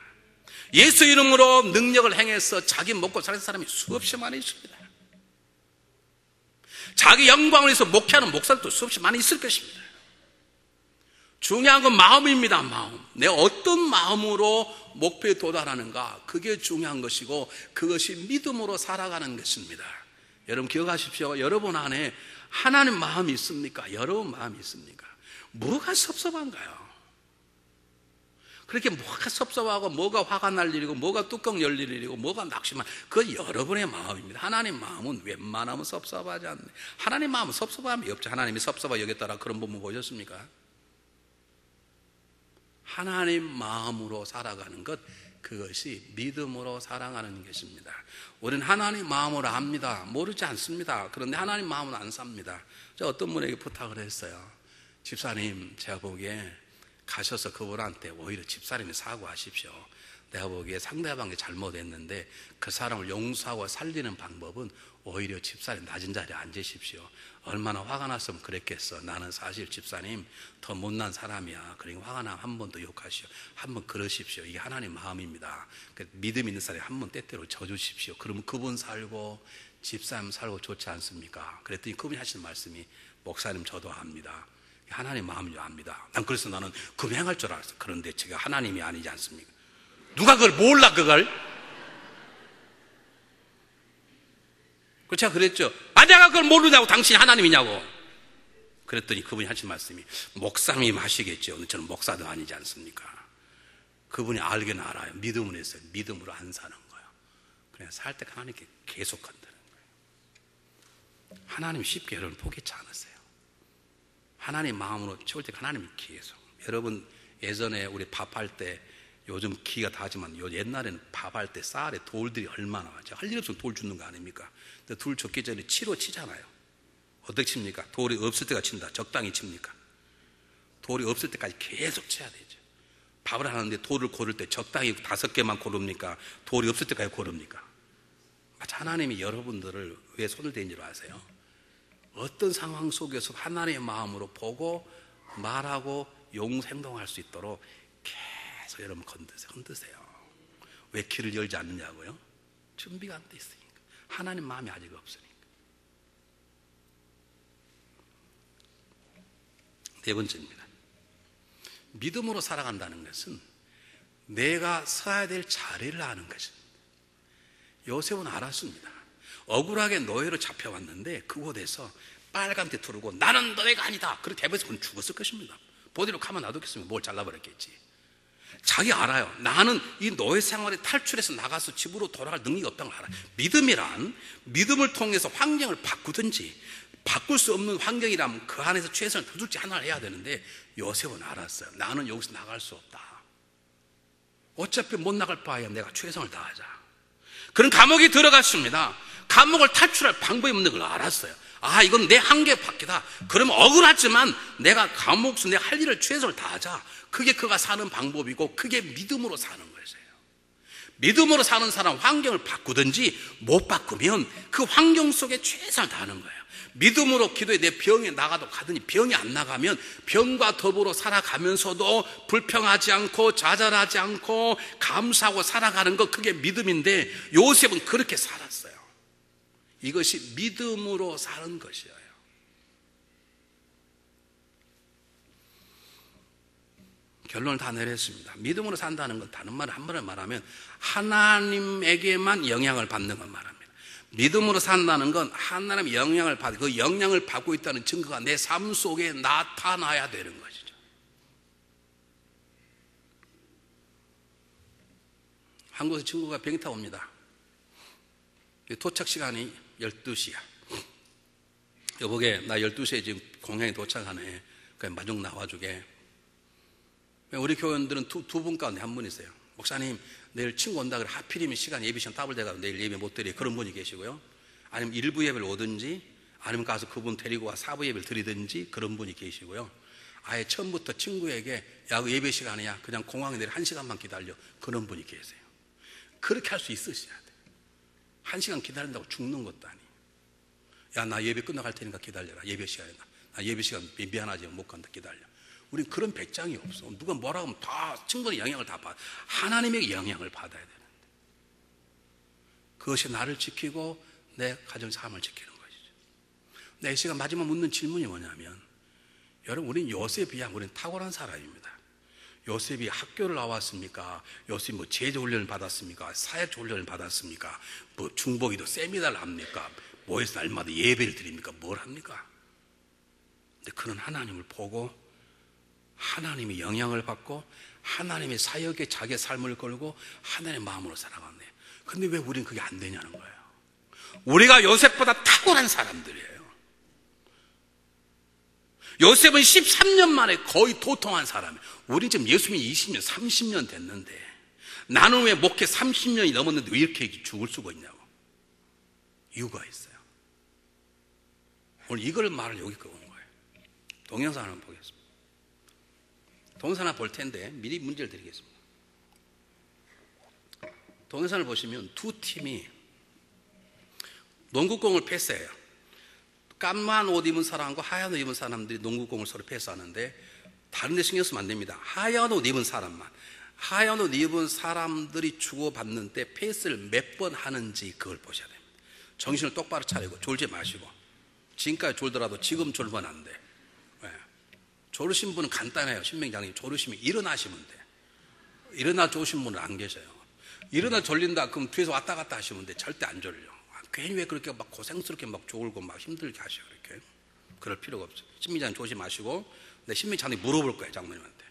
예수 이름으로 능력을 행해서 자기 먹고 사는 사람이 수없이 많이 있습니다. 자기 영광을 위해서 목회하는 목사들도 수없이 많이 있을 것입니다. 중요한 건 마음입니다. 마음. 내가 어떤 마음으로 목표에 도달하는가, 그게 중요한 것이고 그것이 믿음으로 살아가는 것입니다. 여러분 기억하십시오. 여러분 안에 하나님 마음이 있습니까? 여러분 마음이 있습니까? 뭐가 섭섭한가요? 그렇게 뭐가 섭섭하고 뭐가 화가 날 일이고 뭐가 뚜껑 열릴 일이고 뭐가 낙심한, 그건 여러분의 마음입니다. 하나님 마음은 웬만하면 섭섭하지 않네. 하나님 마음은 섭섭함이 없죠. 하나님이 섭섭하게 여겼다라 그런 부분 보셨습니까? 하나님 마음으로 살아가는 것, 그것이 믿음으로 살아가는 것입니다. 우리는 하나님 마음으로 압니다. 모르지 않습니다. 그런데 하나님 마음으로 안 삽니다. 저 어떤 분에게 부탁을 했어요. 집사님, 제가 보기에 가셔서 그분한테 오히려 집사님이 사과하십시오. 내가 보기에 상대방이 잘못했는데 그 사람을 용서하고 살리는 방법은 오히려 집사님 낮은 자리에 앉으십시오. 얼마나 화가 났으면 그랬겠어. 나는 사실 집사님 더 못난 사람이야. 그러니까 화가 나면 한 번 더 욕하시오. 한 번 그러십시오. 이게 하나님 마음입니다. 믿음 있는 사람이 한 번 때때로 져주십시오. 그러면 그분 살고 집사님 살고 좋지 않습니까? 그랬더니 그분이 하시는 말씀이, 목사님 저도 압니다. 하나님 마음을 압니다. 난 그래서 나는 금행할 줄 알았어. 그런데 제가 하나님이 아니지 않습니까? 누가 그걸 몰라, 그걸? 그 제가 그랬죠. 내가 그걸 모르냐고, 당신이 하나님이냐고. 그랬더니 그분이 하신 말씀이, 목사님이 하시겠죠. 저는 목사도 아니지 않습니까? 그분이 알긴 알아요. 믿음으로 했어요. 믿음으로 안 사는 거예요. 그냥 살 때 하나님께 계속 건드는 거예요. 하나님 쉽게 여러분 포기치 않으세요. 하나님 마음으로 채울 때 하나님이 계속. 여러분 예전에 우리 밥할 때, 요즘 기가 다지만 옛날에는 밥할 때 쌀에 돌들이 얼마나 많죠. 할 일 없으면 돌 줍는 거 아닙니까? 근데 돌 줬기 전에 치로 치잖아요. 어떻게 칩니까? 돌이 없을 때가 친다. 적당히 칩니까? 돌이 없을 때까지 계속 쳐야 되죠. 밥을 하는데 돌을 고를 때 적당히 5개만 고릅니까? 돌이 없을 때까지 고릅니까? 하나님이 여러분들을 왜 손을 대는 줄 아세요? 어떤 상황 속에서 하나님의 마음으로 보고 말하고 행동할 수 있도록 계속 여러분 흔드세요. 왜 길을 열지 않느냐고요? 준비가 안 돼 있으니까. 하나님 마음이 아직 없으니까. 네 번째입니다. 믿음으로 살아간다는 것은 내가 서야 될 자리를 아는 것입니다. 요셉은 알았습니다. 억울하게 노예로 잡혀왔는데 그곳에서 빨간띠 두르고 나는 너희가 아니다. 그렇게 해버려서 그는 죽었을 것입니다. 보디로 가만 놔뒀겠으면 뭘 잘라버렸겠지. 자기 알아요. 나는 이 노예 생활에 탈출해서 나가서 집으로 돌아갈 능력이 없다는 걸 알아요. 믿음이란, 믿음을 통해서 환경을 바꾸든지, 바꿀 수 없는 환경이라면 그 안에서 최선을 다둘지 하나를 해야 되는데, 요셉은 알았어요. 나는 여기서 나갈 수 없다. 어차피 못 나갈 바에야 내가 최선을 다하자. 그런 감옥에 들어갔습니다. 감옥을 탈출할 방법이 없는 걸 알았어요. 이건 내 한계 밖이다. 그러면 억울하지만 내가 감옥에서 내가 할 일을 최선을 다하자. 그게 그가 사는 방법이고, 그게 믿음으로 사는 것이에요. 믿음으로 사는 사람, 환경을 바꾸든지 못 바꾸면 그 환경 속에 최선을 다하는 거예요. 믿음으로 기도해 내 병에 나가도 가더니 병이 안 나가면 병과 더불어 살아가면서도 불평하지 않고 좌절하지 않고 감사하고 살아가는 것, 그게 믿음인데 요셉은 그렇게 살았어요. 이것이 믿음으로 사는 것이에요. 결론을 다 내렸습니다. 믿음으로 산다는 건 다른 말을 한 번에 말하면 하나님에게만 영향을 받는 걸 말합니다. 믿음으로 산다는 건 하나님의 영향을 받고, 그 영향을 받고 있다는 증거가 내 삶 속에 나타나야 되는 것이죠. 한국에서 친구가 비행기 타고 옵니다. 도착 시간이 12시야. 여보게, 나 12시에 지금 공항에 도착하네. 그냥 마중 나와주게. 우리 교원들은 두 분 가운데 한 분이세요. 목사님, 내일 친구 온다 그래 하필이면 시간, 예배 시간 더블 돼가지고 내일 예배 못 드리, 그런 분이 계시고요. 아니면 일부 예배를 오든지, 아니면 가서 그분 데리고 와 사부 예배를 드리든지, 그런 분이 계시고요. 아예 처음부터 친구에게 야, 예배 시간이야, 그냥 공항에 내일 1시간만 기다려, 그런 분이 계세요. 그렇게 할 수 있으셔야 돼요. 1시간 기다린다고 죽는 것도 아니에요. 야, 나 예배 끝나갈 테니까 기다려라. 예배 시간이다. 나 예배 시간 미안하지만 못 간다. 기다려. 우린 그런 배짱이 없어. 누가 뭐라고 하면 다 친구의 영향을 다 받아. 하나님의 영향을 받아야 되는데, 그것이 나를 지키고 내 가정 삶을 지키는 것이죠. 내 시간 마지막 묻는 질문이 뭐냐면, 여러분, 우린 요셉이야. 우린 탁월한 사람입니다. 요셉이 학교를 나왔습니까? 요셉이 뭐 제자훈련을 받았습니까? 사역훈련을 받았습니까? 뭐 중보기도 세미나를 합니까? 뭐해서 날마다 예배를 드립니까? 뭘 합니까? 근데 그런 하나님을 보고 하나님의 영향을 받고 하나님의 사역에 자기의 삶을 걸고 하나님의 마음으로 살아갔네. 근데 왜 우린 그게 안 되냐는 거예요. 우리가 요셉보다 탁월한 사람들이에요. 요셉은 13년 만에 거의 도통한 사람이에요. 우리 지금 예수님이 20년, 30년 됐는데 나는 왜 목회 30년이 넘었는데 왜 이렇게 죽을 수가 있냐고. 이유가 있어요. 오늘 이걸 말하려고 여기까지 온 거예요. 동영상 한번 보겠습니다. 동영상 하나 볼 텐데 미리 문제를 드리겠습니다. 동영상을 보시면 두 팀이 농구공을 패스해요. 까만 옷 입은 사람과 하얀 옷 입은 사람들이 농구공을 서로 패스하는데 다른 데 신경 쓰면 안 됩니다. 하얀 옷 입은 사람만, 하얀 옷 입은 사람들이 주고받는 때 패스를 몇 번 하는지 그걸 보셔야 됩니다. 정신을 똑바로 차리고 졸지 마시고, 지금까지 졸더라도 지금 졸면 안 돼. 네. 졸으신 분은 간단해요. 신명장님 졸으시면 일어나시면 돼. 일어나 좋으신 분은 안 계셔요. 일어나 졸린다 그럼 뒤에서 왔다 갔다 하시면 돼. 절대 안 졸려. 괜히 왜 그렇게 막 고생스럽게 막 졸고 막 힘들게 하셔 이렇게. 그럴 필요가 없어요. 신명장님 조심하시고, 근데 신명장님이 물어볼 거예요. 장모님한테.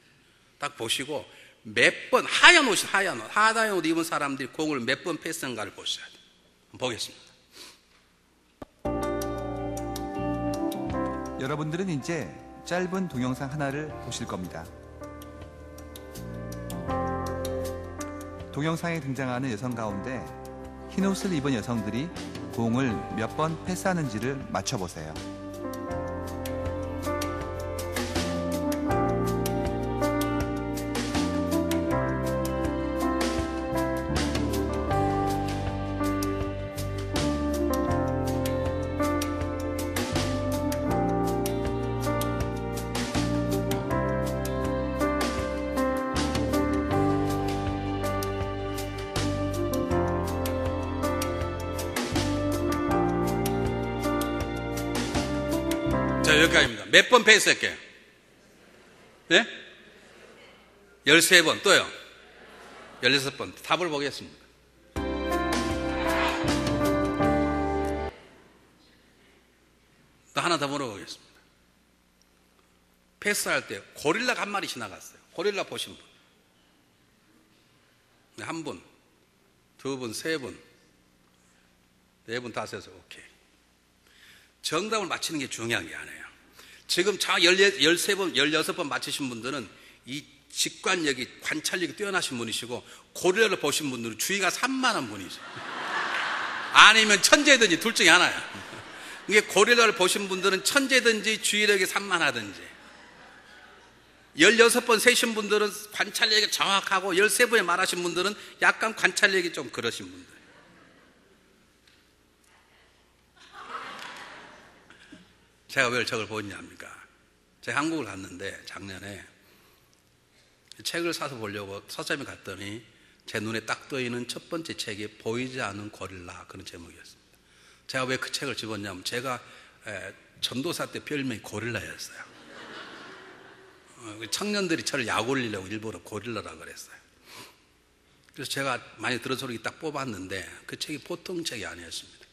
딱 보시고 몇 번 하얀 옷 입은 사람들이 공을 몇 번 패스한가를 보셔야 돼요. 보겠습니다. 여러분들은 이제 짧은 동영상 하나를 보실 겁니다. 동영상에 등장하는 여성 가운데 흰 옷을 입은 여성들이 공을 몇 번 패스하는지를 맞춰보세요. 자, 여기까지입니다. 몇 번 패스할게요? 네? 13번. 또요? 16번. 답을 보겠습니다. 또 하나 더 물어보겠습니다. 패스할 때 고릴라가 한 마리 지나갔어요. 고릴라 보신 분. 네, 한 분, 두 분, 세 분, 네 분, 다섯에서 오케이. 정답을 맞히는 게 중요한 게 아니에요. 지금 13번, 16번 맞히신 분들은 이 직관력이, 관찰력이 뛰어나신 분이시고, 고릴라를 보신 분들은 주의가 산만한 분이죠. 아니면 천재든지 둘 중에 하나야. 이게 고릴라를 보신 분들은 천재든지 주의력이 산만하든지, 16번 세신 분들은 관찰력이 정확하고, 13번에 말하신 분들은 약간 관찰력이 좀 그러신 분들. 제가 왜 저걸 보냐 합니까? 제가 한국을 갔는데 작년에 책을 사서 보려고 서점에 갔더니 제 눈에 딱 떠있는 첫 번째 책이 보이지 않는 고릴라, 그런 제목이었습니다. 제가 왜 그 책을 집었냐면 제가 전도사 때 별명이 고릴라였어요. 청년들이 저를 약 올리려고 일부러 고릴라라고 그랬어요. 그래서 제가 많이 들은 소리 딱 뽑았는데 그 책이 보통 책이 아니었습니다.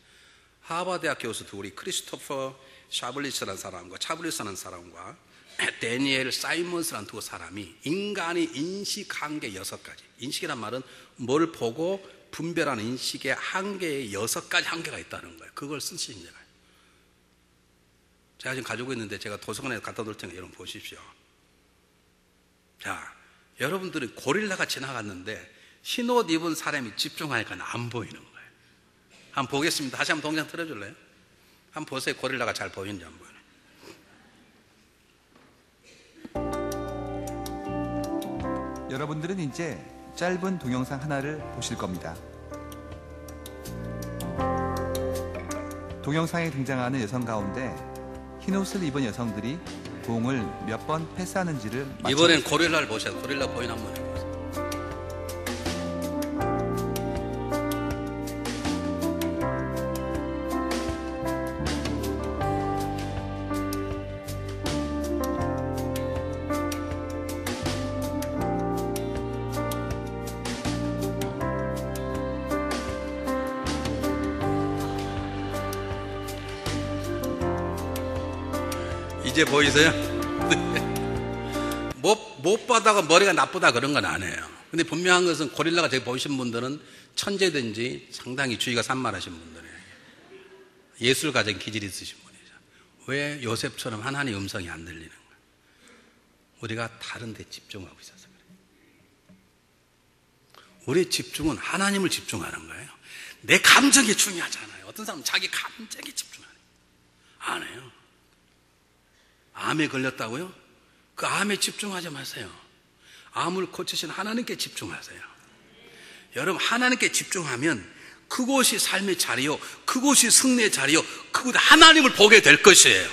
하버드 대학 교수 둘이 크리스토퍼 샤블리스라는 사람과 차블리스라는 사람과 데니엘 사이먼스라는 두 사람이 인간의 인식 한계 6가지, 인식이란 말은 뭘 보고 분별하는 인식의 한계에 6가지 한계가 있다는 거예요. 그걸 쓰신 거예요. 제가 지금 가지고 있는데 제가 도서관에 갖다 놓을 테니까 여러분 보십시오. 자, 여러분들은 고릴라가 지나갔는데 흰옷 입은 사람이 집중하니까 안 보이는 거예요. 한번 보겠습니다. 다시 한번 동영상 틀어줄래요? 한번 보세요. 고릴라가 잘 보이는지 안 보이는지. 여러분들은 이제 짧은 동영상 하나를 보실 겁니다. 동영상에 등장하는 여성 가운데 흰 옷을 입은 여성들이 공을 몇 번 패스하는지를 맞춰보세요. 이번엔 고릴라를 보셔요. 고릴라 보이나 한번 해보세요. 이제 보이세요? 못 봐다가 머리가 나쁘다 그런 건 아니에요. 근데 분명한 것은 고릴라가 저기 보이신 분들은 천재든지 상당히 주의가 산만하신 분들이에요. 예술가적인 기질이 있으신 분이죠. 왜 요셉처럼 하나님의 음성이 안 들리는 거예요? 우리가 다른 데 집중하고 있어서 그래요. 우리의 집중은 하나님을 집중하는 거예요. 내 감정이 중요하잖아요. 어떤 사람은 자기 감정에 집중하는 거예요. 안 해요. 암에 걸렸다고요? 그 암에 집중하지 마세요. 암을 고치신 하나님께 집중하세요. 여러분, 하나님께 집중하면 그곳이 삶의 자리요, 그곳이 승리의 자리요, 그곳에 하나님을 보게 될 것이에요.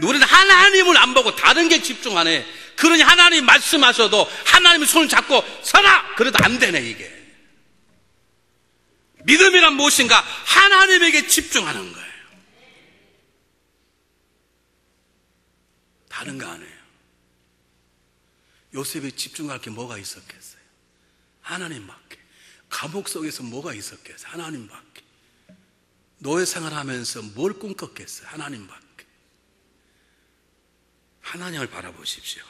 우리는 하나님을 안 보고 다른 게 집중하네. 그러니 하나님이 말씀하셔도 하나님의 손을 잡고 서라! 그래도 안 되네, 이게. 믿음이란 무엇인가? 하나님에게 집중하는 거예요. 다른 거 안 해요. 요셉이 집중할 게 뭐가 있었겠어요? 하나님밖에. 감옥 속에서 뭐가 있었겠어요? 하나님밖에. 노예 생활하면서 뭘 꿈꿨겠어요? 하나님밖에. 하나님을 바라보십시오.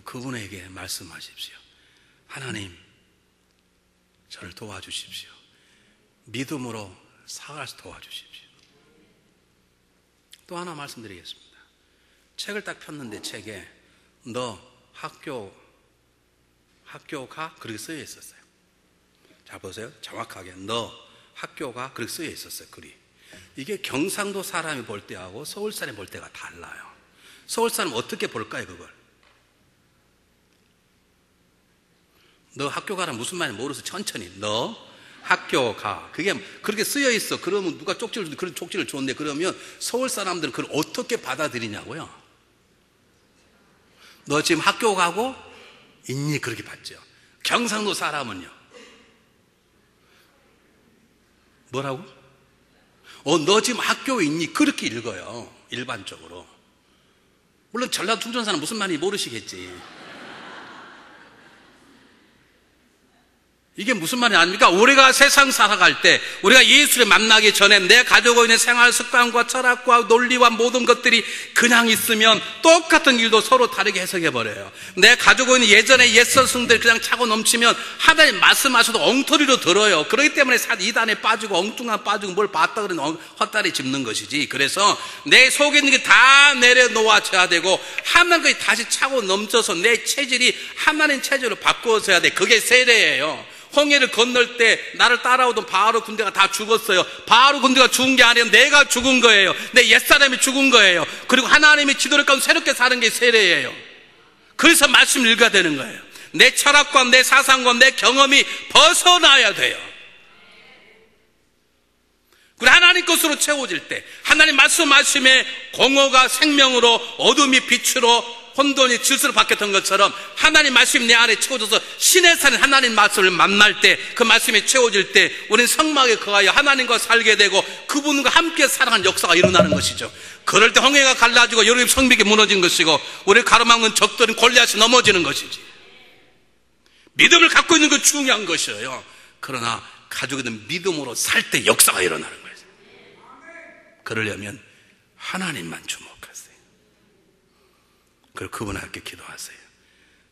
그분에게 말씀하십시오. 하나님, 저를 도와주십시오. 믿음으로 살아서 도와주십시오. 또 하나 말씀드리겠습니다. 책을 딱 폈는데 책에 너 학교 가? 그렇게 쓰여 있었어요. 자, 보세요. 정확하게 너 학교 가? 그렇게 쓰여 있었어요. 글이. 이게 경상도 사람이 볼 때하고 서울 사람이 볼 때가 달라요. 서울 사람 어떻게 볼까요, 그걸? 너 학교 가라 무슨 말인지 모르서 천천히 너 학교 가. 그게 그렇게 쓰여 있어. 그러면 누가 그런 쪽지를 줬는데 그러면 서울 사람들은 그걸 어떻게 받아들이냐고요? 너 지금 학교 가고 있니? 그렇게 받죠. 경상도 사람은요? 뭐라고? 너 지금 학교에 있니? 그렇게 읽어요. 일반적으로. 물론 전라도 충청 사람 무슨 말인지 모르시겠지. 이게 무슨 말이 아닙니까? 우리가 세상 살아갈 때, 우리가 예수를 만나기 전에 내 가지고 있는 생활 습관과 철학과 논리와 모든 것들이 그냥 있으면 똑같은 일도 서로 다르게 해석해버려요. 내 가지고 있는 예전의 옛 스승들 그냥 차고 넘치면 하나님 말씀하셔도 엉터리로 들어요. 그렇기 때문에 이단에 빠지고 엉뚱한 빠지고 뭘 봤다 그러면 헛다리 짚는 것이지. 그래서 내 속에 있는 게 다 내려놓아져야 되고 하나님께 다시 차고 넘쳐서 내 체질이 하나님 체질로 바꾸어져야 돼. 그게 세례예요. 홍해를 건널 때 나를 따라오던 바로 군대가 다 죽었어요. 바로 군대가 죽은 게 아니에요. 내가 죽은 거예요. 내 옛사람이 죽은 거예요. 그리고 하나님이 지도를 가운데 새롭게 사는 게 세례예요. 그래서 말씀을 읽어야 되는 거예요. 내 철학과 내 사상과 내 경험이 벗어나야 돼요. 그리고 하나님 것으로 채워질 때 하나님 말씀에 공허가 생명으로 어둠이 빛으로 혼돈이 질서로 바뀌었던 것처럼 하나님 말씀이 내 안에 채워져서 신의 산에 하나님 말씀을 만날 때 그 말씀이 채워질 때 우리는 성막에 거하여 하나님과 살게 되고 그분과 함께 살아가는 역사가 일어나는 것이죠. 그럴 때 홍해가 갈라지고 여러분의 성벽이 무너진 것이고 우리 가로막는 적들은 골리앗이 넘어지는 것이지. 믿음을 갖고 있는 건 중요한 것이에요. 그러나 가지고 있는 믿음으로 살 때 역사가 일어나는 거예요. 그러려면 하나님만 주목하세요. 그리고 그분 앞에 기도하세요.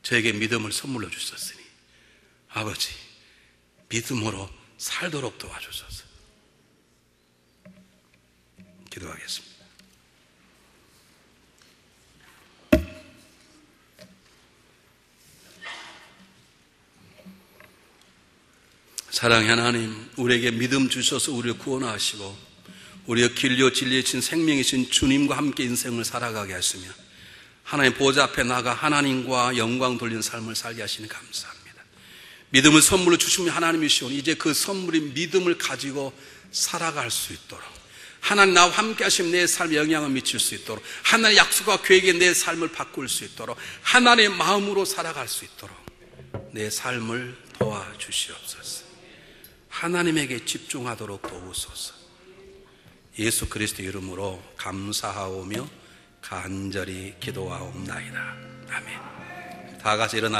저에게 믿음을 선물로 주셨으니 아버지 믿음으로 살도록 도와주소서. 기도하겠습니다. 사랑의 하나님, 우리에게 믿음 주셔서 우리를 구원하시고 우리의 길려 진리이신 생명이신 주님과 함께 인생을 살아가게 하시며 하나님 보좌 앞에 나가 하나님과 영광 돌리는 삶을 살게 하시니 감사합니다. 믿음을 선물로 주시면 하나님이시오니 이제 그 선물인 믿음을 가지고 살아갈 수 있도록 하나님 나와 함께 하시면 내 삶에 영향을 미칠 수 있도록 하나님의 약속과 계획에 내 삶을 바꿀 수 있도록 하나님의 마음으로 살아갈 수 있도록 내 삶을 도와주시옵소서. 하나님에게 집중하도록 도우소서. 예수 그리스도 이름으로 감사하오며 간절히 기도하옵나이다. 아멘. 다 같이 일어나